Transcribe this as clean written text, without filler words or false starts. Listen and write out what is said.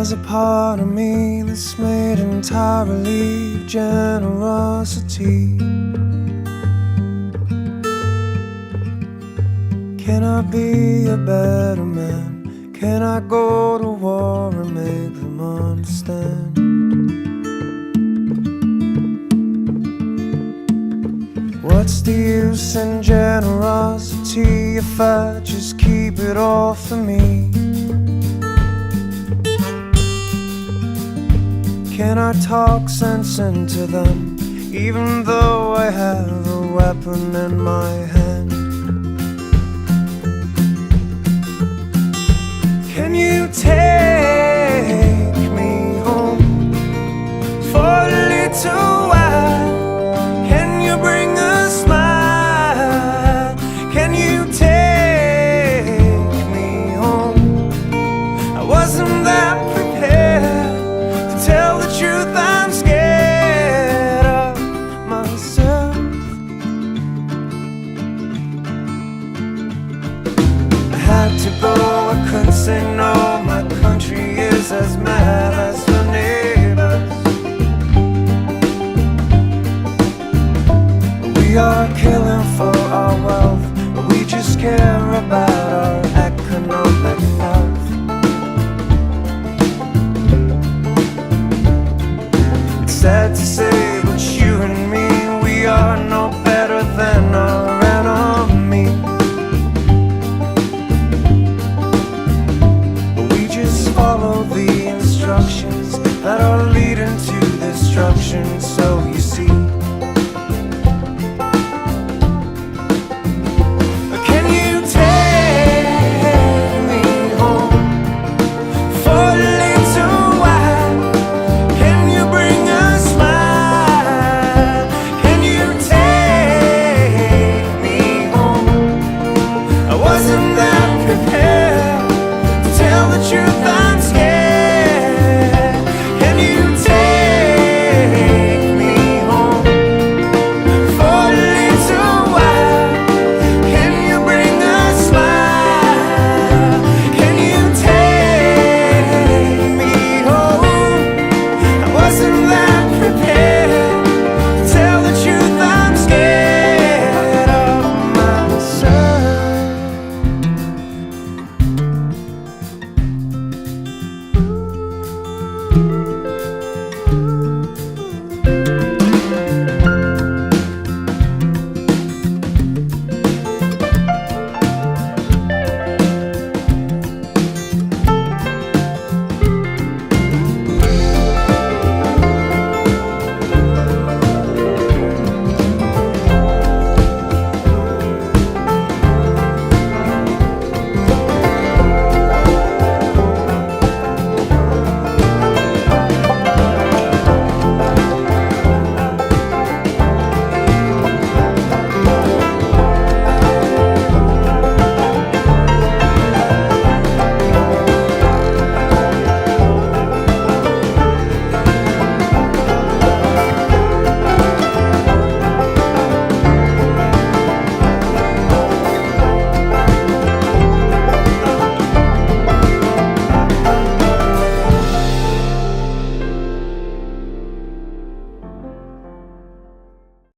There's a part of me that's made entirely of generosity. Can I be a better man? Can I go to war and make them understand? What's the use in generosity if I just keep it all for me? Can I talk sense into them, even though I have a weapon in my hand? Can you take me home for a little while? Can you bring a smile? Can you take me home? I wasn't that prepared. Tell the truth, I'm scared of myself. I had to go, I couldn't say no. My country is as mad as her neighbors. We are killing for our wealth, but we just care about our economic health. Sad to say, but you and me, we are no better than our enemy. We just follow the instructions that are leading to destruction. So you see,